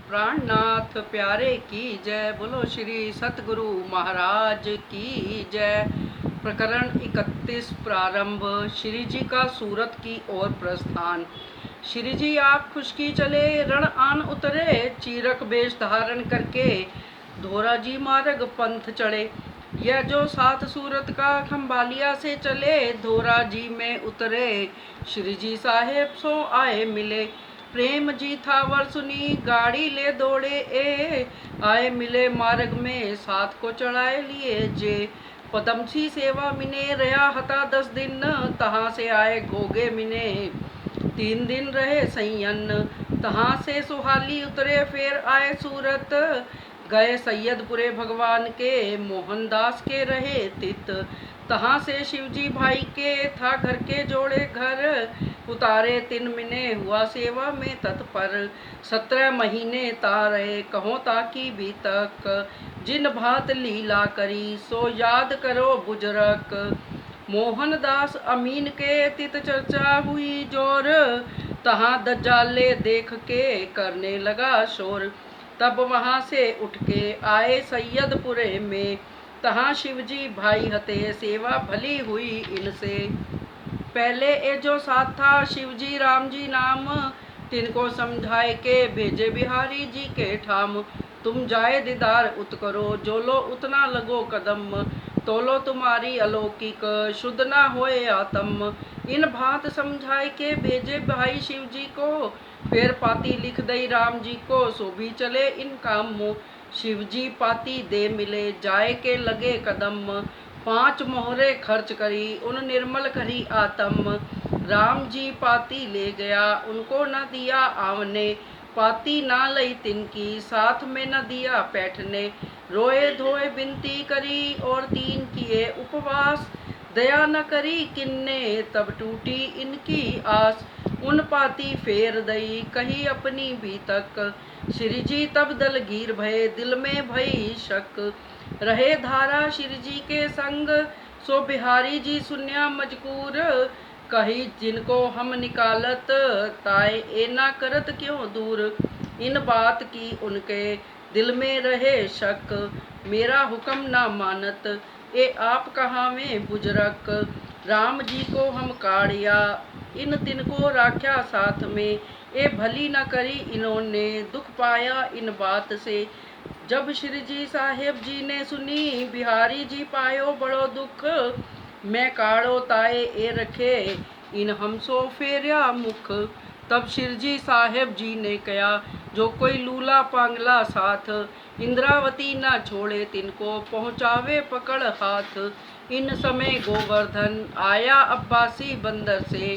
प्राणनाथ प्यारे की जय। बोलो श्री सतगुरु महाराज की जय। प्रकरण 31 प्रारंभ। श्री जी का सूरत की ओर प्रस्थान। श्री जी आप खुशकी चले रण आन उतरे, चीरक वेश धारण करके धोरा जी मार्ग पंथ चढ़े। यह जो साथ सूरत का खम्बालिया से चले, धोरा जी में उतरे श्री जी साहेब सो आए मिले। प्रेम जी था वर सुनी गाड़ी ले दौड़े ए, आए मिले मार्ग में साथ को चढ़ाए लिए जे। पदम सी सेवा मिने रहा हता 10 दिन, तहाँ से आए गोगे मिने 3 दिन रहे सैयन। तहाँ से सुहाली उतरे फिर आए सूरत, गए सैयदपुरे भगवान के मोहनदास के रहे तित। तहाँ से शिवजी भाई के था घर के जोड़े घर, उतारे 3 महीने हुआ सेवा में तत्पर। 17 महीने तारे कहो ताकि भी तक, जिन भात लीला करी सो याद करो बुजरक। मोहनदास अमीन के तित चर्चा हुई जोर, तहाँ दज्जाले देख के करने लगा शोर। तब वहाँ से उठ के आए सैयदपुरे में, तहाँ शिवजी भाई हते सेवा भली हुई इनसे। पहले ए जो साथ था शिवजी राम जी नाम, तिनको समझाए के भेजे बिहारी जी के ठाम। तुम जाए दीदार उत करो, जो लो उतना लगो कदम, तोलो तुम्हारी अलौकिक शुद्ध ना होए आत्म। इन भांत समझाए के भेजे भाई शिव जी को, फिर पाती लिख दई राम जी को, सो भी चले इन काम। शिव जी पाती दे मिले जाए के लगे कदम, 5 मोहरे खर्च करी उन निर्मल करी आत्म। राम जी पाती ले गया उनको न दिया आवने, पाती ना लई तिनकी साथ में न दिया बैठने। रोए धोए बिनती करी और 3 किए उपवास, दया न करी किन्ने तब टूटी इनकी आस। उन पाती फेर दई कही अपनी भी तक, श्री जी तब दलगीर भये दिल में भई शक। रहे धारा श्री जी के संग, सो बिहारी जी सुन्या मजकूर, कही जिनको हम निकालत ताए ए ना करत क्यों दूर। इन बात की उनके दिल में रहे शक, मेरा हुक्म ना मानत ए आप कहाँ में बुजरक। राम जी को हम काढ़िया इन तिनको राख्या साथ में, ए भली न करी इन्होंने दुख पाया इन बात से। जब श्री जी साहेब जी ने सुनी बिहारी जी पायो बड़ो दुख, मैं काढ़ो ताए ए रखे इन हमसो फेरिया मुख। तब श्री जी साहेब जी ने कहा जो कोई लूला पांगला साथ, इंद्रावती न छोड़े तिनको पहुँचावे पकड़ हाथ। इन समय गोवर्धन आया अब्बासी बंदर से,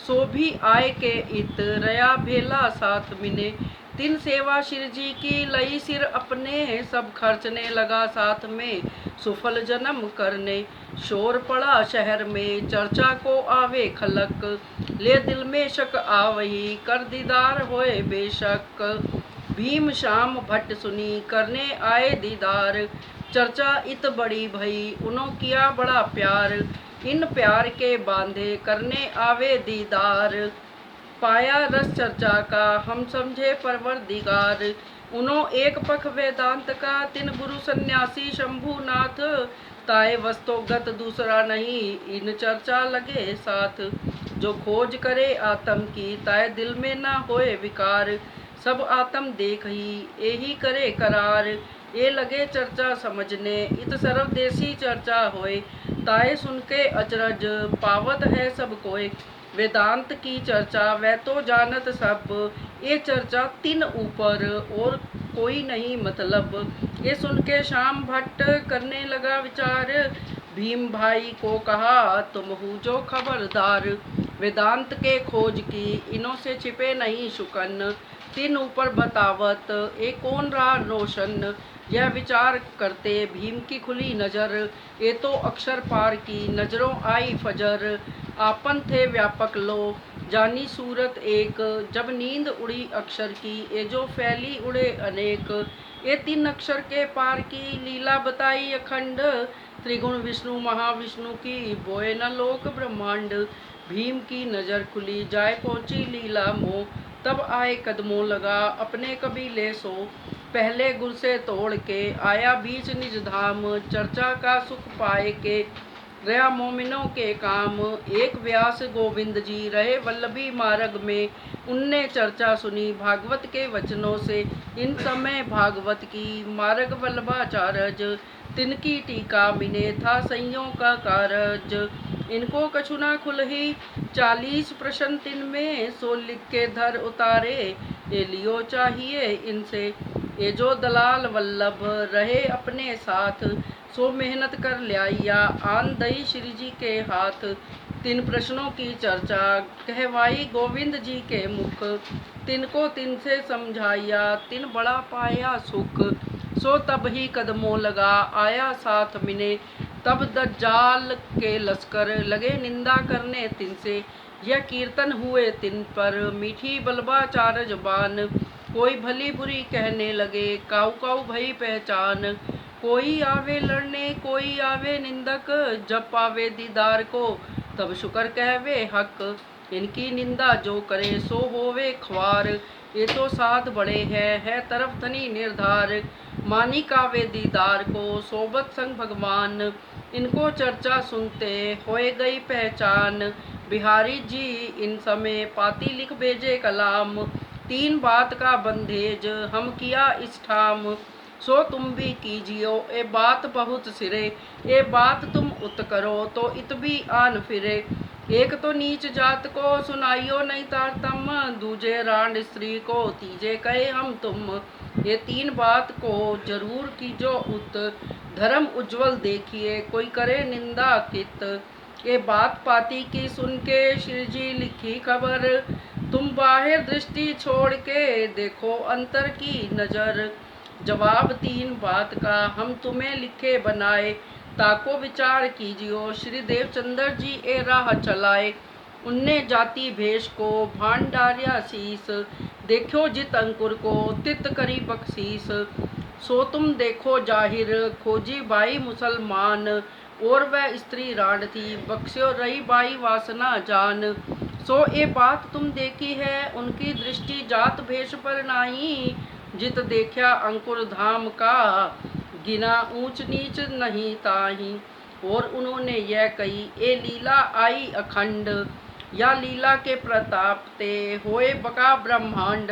सो भी आए के इत रया भेला साथ मिने। 3 सेवा श्री जी की लई सिर अपने, सब खर्चने लगा साथ में सुफल जन्म करने। शोर पड़ा शहर में चर्चा को आवे खलक, ले दिल में शक आवही कर दीदार होए बेशक। भीम श्याम भट्ट सुनी करने आए दीदार, चर्चा इत बड़ी भई उनो किया बड़ा प्यार। इन प्यार के बांधे करने आवे दीदार, पाया रस चर्चा का हम समझे परवरदिगार। उनो एक पख वेदांत का 3 गुरु सन्यासी शंभुनाथ, ताए वस्तुगत दूसरा नहीं इन चर्चा लगे साथ। जो खोज करे आत्म की ताए दिल में ना होए विकार, सब आत्म देख ही यही करे करार। ये लगे चर्चा समझने इत सर्वदेशी चर्चा होए, ताए सुन के अचरज पावत है सब कोय। वेदांत की चर्चा वह तो जानत सब, ये चर्चा 3 ऊपर और कोई नहीं मतलब। ये सुन के श्याम भट्ट करने लगा विचार, भीम भाई को कहा तुम हूँ जो खबरदार। वेदांत के खोज की इनों से छिपे नहीं शुकन, 3 ऊपर बतावत एक कौन रहा रोशन। यह विचार करते भीम की खुली नज़र, ये तो अक्षर पार की नजरों आई फजर। आपन थे व्यापक लो जानी सूरत एक, जब नींद उड़ी अक्षर की ये जो फैली उड़े अनेक। ये 3 अक्षर के पार की लीला बताई अखंड, त्रिगुण विष्णु महाविष्णु की बोए न लोक ब्रह्मांड। भीम की नज़र खुली जाए पहुँची लीला मोह, तब आए कदमों लगा अपने कबीले सो, पहले गुर से तोड़ के आया बीच निज धाम, चर्चा का सुख पाए के रहा मोमिनों के काम। एक व्यास गोविंद जी रहे वल्लभी मार्ग में, उनने चर्चा सुनी भागवत के वचनों से। इन समय भागवत की मार्ग वल्लभाचारज, तिनकी टीका मिने था संयोग का कारज। इनको कछु ना खुलही 40 प्रश्न तिन में, सो लिख के धर उतारे ये लियो चाहिए इनसे। ये जो दलाल वल्लभ रहे अपने साथ, सो मेहनत कर ल्याइया आन दई श्री जी के हाथ। 3 प्रश्नों की चर्चा कहवाई गोविंद जी के मुख, तिनको तिन से समझाइया तिन बड़ा पाया सुख। सो तब ही कदमों लगा आया साथ मिने, तब दज्जाल के लश्कर लगे निंदा करने तिनसे। यह कीर्तन हुए तिन पर मीठी बलबाचार जबान, कोई भली बुरी कहने लगे काऊ काऊ भई पहचान। कोई आवे लड़ने कोई आवे निंदक, जब पावे दीदार को तब शुक्र कहवे हक। इनकी निंदा जो करे सो होवे ख्वार, ये तो साथ बड़े है तरफ धनी निर्धार। मानी कावे दीदार को सोबत संग भगवान, इनको चर्चा सुनते होए गई पहचान। बिहारी जी इन समय पाती लिख भेजे कलाम, 3 बात का बंधेज हम किया इस ठाम। सो तुम भी कीजियो ए बात बहुत सिरे, ए बात तुम उत करो तो इत भी आन फिरे। एक तो नीच जात को सुनाइयो नहीं तारतम, दूजे रांड स्त्री को तीजे कहे हम तुम। ये 3 बात को जरूर कीजो उत, धर्म उज्जवल देखिए कोई करे निंदा कित। ये बात पाती की सुन के श्री जी लिखी खबर, तुम बाहर दृष्टि छोड़ के देखो अंतर की नजर। जवाब 3 बात का हम तुम्हें लिखे बनाए, ताको विचार कीजियो श्री देवचंद्र जी ए राह चलाए। उनने जाति भेष को भान डारिया शीस, देखो जित अंकुर को तित करी बख्शीस। सो तुम देखो जाहिर खोजी बाई मुसलमान, और वह स्त्री राण थी बख्श्यो रही बाई वासना जान। सो ये बात तुम देखी है उनकी दृष्टि जात भेष पर नाही, जित देखा अंकुर धाम का गिना ऊंच नीच नहीं ताही। और उन्होंने यह कही ए लीला आई अखंड, या लीला के प्रताप ते होए बका ब्रह्मांड।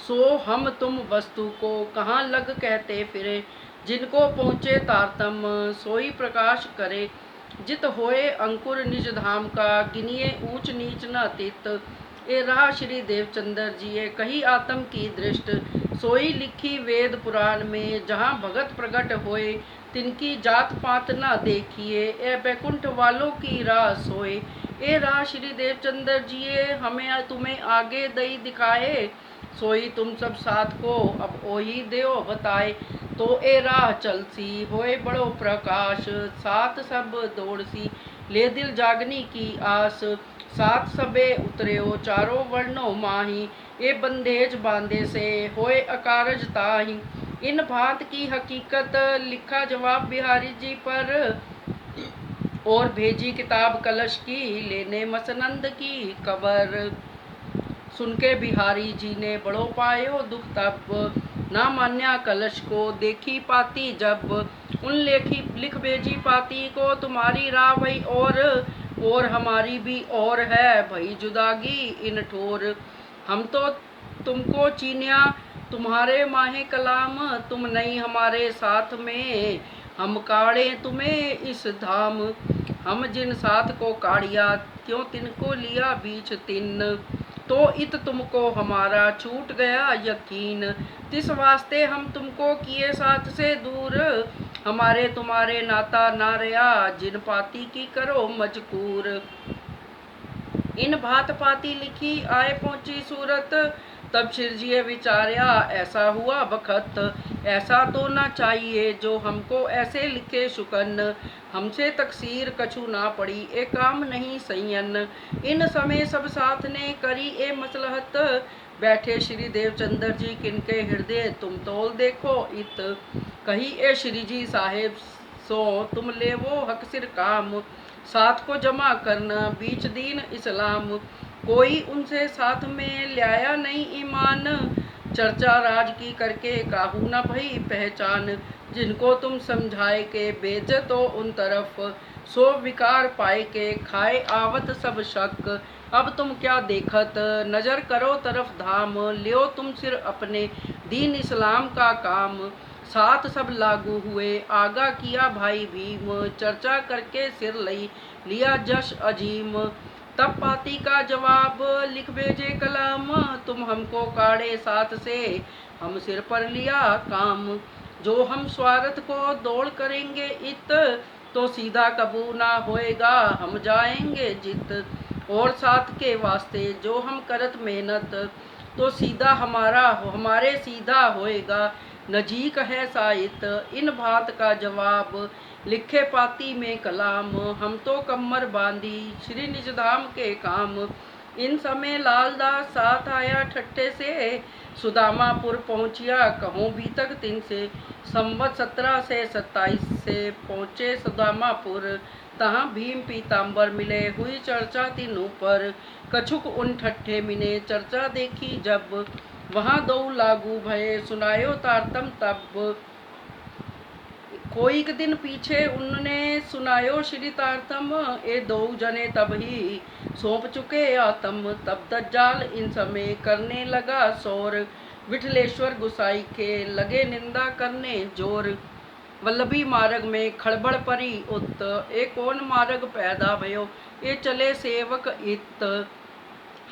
सो हम तुम वस्तु को कहाँ लग कहते फिरे, जिनको पहुँचे तारतम सोई प्रकाश करे। जित होए अंकुर निज धाम का गिनिए ऊंच नीच न तित। ए रहा श्री देवचंद्र जी ये कही आत्म की दृष्ट, सोई लिखी वेद पुराण में जहाँ भगत प्रगट होए। तिनकी जात पात न देखिए ए बैकुंठ वालों की राह सोए। ए राह श्री देवचंद्र जी हमें तुम्हें आगे दई दिखाए, सोई तुम सब साथ को अब ओही देओ बताए। तो ए राह चलसी होए बड़ो प्रकाश, साथ सब दौड़सी ले दिल जागनी की आस। साथ सबे उतरेओ चारों वर्णों माही, ए बंदेज बांधे से होए अकारज ताही। इन बात की हकीकत लिखा जवाब बिहारी जी पर, और भेजी किताब कलश की लेने मसनंद की खबर। सुन के बिहारी जी ने बड़ो पायो दुख तब, ना मान्या कलश को देखी पाती जब। उन लिख भेजी पाती को तुम्हारी राह भई और हमारी भी और है भई जुदागी इन ठोर। हम तो तुमको चीनिया तुम्हारे माहे कलाम, तुम नहीं हमारे साथ में हम काढ़े तुम्हें इस धाम। हम जिन साथ को काढ़िया क्यों तिनको लिया बीच तिन, तो इत तुमको हमारा छूट गया यकीन। तिस वास्ते हम तुमको किए साथ से दूर, हमारे तुम्हारे नाता ना रया जिन पाती की करो मजकूर। इन भात पाती लिखी आए पहुंची सूरत, तब शिरजिए विचार्या ऐसा हुआ बखत। ऐसा तो ना चाहिए जो हमको ऐसे लिखे शुकन, हमसे तकसीर कछु ना पड़ी ए काम नहीं सैयन। इन समय सब साथ ने करी ए मसलहत, बैठे श्री देवचंद्र जी किनके हृदय तुम तोल देखो इत। कही ए श्री जी साहेब सो तुम ले वो हक सिर काम, साथ को जमा करना बीच दीन इस्लाम। कोई उनसे साथ में लाया नहीं ईमान। चर्चा राज की करके काहू न भई पहचान। जिनको तुम समझाए के बेइज्जत हो उन तरफ, सो विकार पाए के खाए आवत सब शक। अब तुम क्या देखत नजर करो तरफ धाम, लियो तुम सिर अपने दीन इस्लाम का काम। साथ सब लागू हुए आगा किया भाई भीम, चर्चा करके सिर लई लिया जश अजीम। तब पाती का जवाब लिख भेजे कलाम, तुम हमको काढ़े साथ से हम सिर पर लिया काम। जो हम स्वार्थ को दौड़ करेंगे इत, तो सीधा कबू ना होएगा हम जाएंगे जित। और साथ के वास्ते जो हम करत मेहनत, तो सीधा हमारे सीधा होएगा नजीक है साइत। इन बात का जवाब लिखे पाती में कलाम, हम तो कमर बांधी श्री निज धाम के काम। इन समय लालदास साथ आया ठट्ठे से, सुदामापुर पहुँचिया कहो भी तक दिन से। संवत 17 से 27 से पहुँचे सुदामापुर, तहाँ भीम पीताम्बर मिले हुई चर्चा तीनों पर। कछुक उन ठट्ठे मिने चर्चा देखी जब, वहाँ दो लागू भये सुनायो तारतम तब। कोई दिन पीछे उनने सुनायो श्री तारतम, ए दो जने तब ही सौंप चुके आतम। तब दज्जाल इन समय करने लगा शोर, विठलेश्वर गुसाई के लगे निंदा करने जोर। वल्लभी मार्ग में खड़बड़ परी उत, ए कौन मार्ग पैदा भयो ए चले सेवक इत।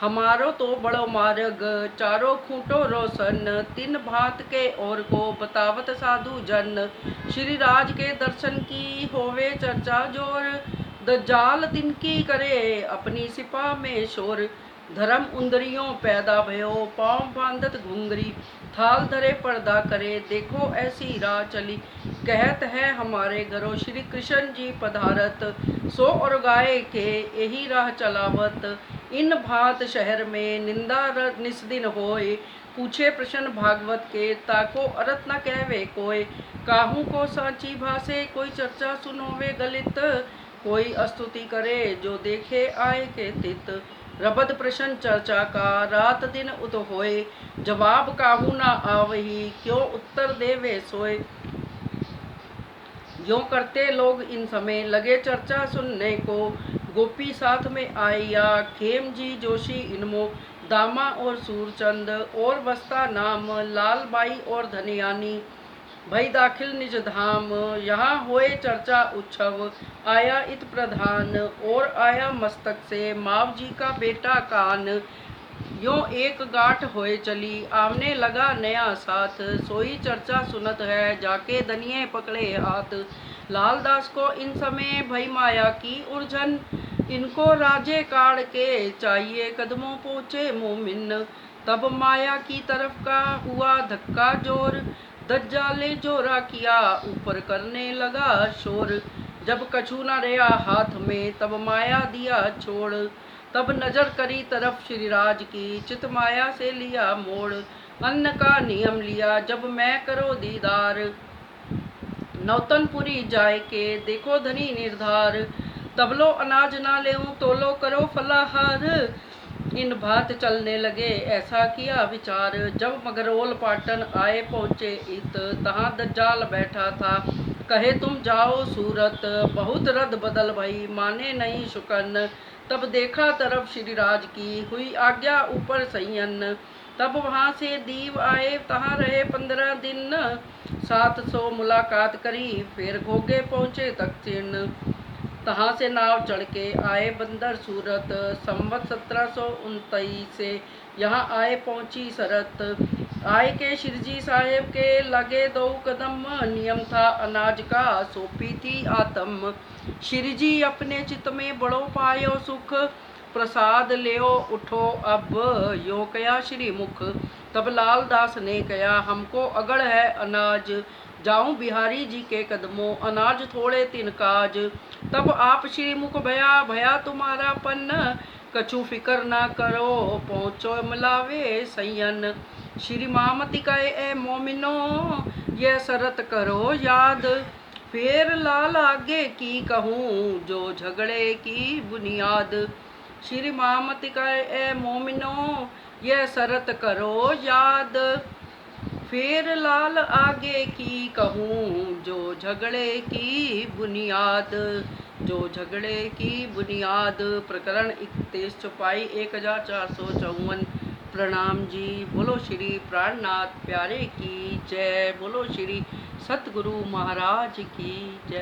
हमारो तो बड़ो मार्ग चारों खूंटो रोशन, तीन भात के और को बतावत साधु जन। श्री राज के दर्शन की होवे चर्चा जोर, दज्जाल दिन की करे अपनी सिपा में शोर। धर्म उंदरियों पैदा भयो पाँव बांधत घुंगरी, थाल धरे पर्दा करे देखो ऐसी राह चली। कहत है हमारे घरों श्री कृष्ण जी पधारत, सो और गाय के यही राह चलावत। इन भात शहर में निंदा निस्दिन होए, पूछे प्रश्न भागवत के ताको अरत न कहवे कोय। काहू को सांची भाषे कोई चर्चा सुनोवे गलित, कोई स्तुति करे जो देखे आए के तित। रबद प्रश्न चर्चा का रात दिन उत होए, जवाब काहू ना आवही क्यों उत्तर देवे सोए। यों करते लोग इन समय लगे चर्चा सुनने को, गोपी साथ में आया खेम जी जोशी इनमो। दामा और सूरचंद और बस्ता नाम, लाल बाई और धनियानी भई दाखिल निज धाम। यहाँ होए चर्चा उत्सव आया इत प्रधान, और आया मस्तक से माव जी का बेटा कान। यों एक गांठ होए चली आमने लगा नया साथ, सोई चर्चा सुनत है जाके दनिये पकड़े हाथ। लालदास को इन समय भई माया की उलझन, इनको राजे काढ़ के चाहिए कदमों पहुँचे मोमिन। तब माया की तरफ का हुआ धक्का जोर, दज्जाले जोरा किया ऊपर करने लगा शोर। जब कछु न रहा हाथ में तब माया दिया छोड़, तब नजर करी तरफ श्रीराज की चित माया से लिया मोड़। अन्न का नियम लिया जब मैं करो दीदार, नौतनपुरी जाय के देखो धनी निर्धार। तबलो अनाज ना लेऊं तोलो करो फलाहार, इन बात चलने लगे ऐसा किया विचार। जब मगरोल पाटन आए पहुँचे इत, तहाँ दज्जाल बैठा था कहे तुम जाओ सूरत। बहुत रद बदल भई माने नहीं शुकन, तब देखा तरफ श्रीराज की हुई आज्ञा ऊपर सैयन। तब वहाँ से दीव आए तहाँ रहे 15 दिन, 700 मुलाकात करी फिर घोगे पहुँचे दक्षिण। तहाँ से नाव चढ़ के आए बंदर सूरत, संवत 1729 से यहाँ आए पहुँची शरत। आए के शिरजी साहेब के लगे 2 कदम, नियम था अनाज का सौंपी थी आतम। शिरजी अपने चित्त में बड़ो पायो सुख, प्रसाद लियो उठो अब यो कया श्री मुख। तब लालदास ने कया हमको अगड़ है अनाज, जाऊं बिहारी जी के कदमों अनाज थोड़े तिनकाज। तब आप श्री मुख भया भया तुम्हारा पन्न, कछु फिकर ना करो पहुँचो मिलावे सैयन। श्री मामति कहे ए मोमिनो ये शरत करो याद, फिर लाल आगे की कहूँ जो झगड़े की बुनियाद। श्री महामति का ए मोमिनो यह शरत करो याद, फिर लाल आगे की कहूँ जो झगड़े की बुनियाद, जो झगड़े की बुनियाद। प्रकरण 31 चौपाई 1454। प्रणाम जी। बोलो श्री प्राणनाथ प्यारे की जय, बोलो श्री सतगुरु महाराज की जय।